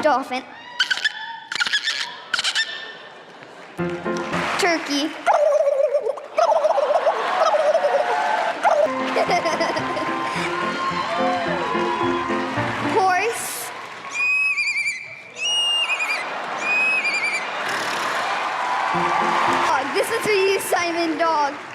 Dolphin. Turkey. Horse. Dog. This is for you, Simon Dog.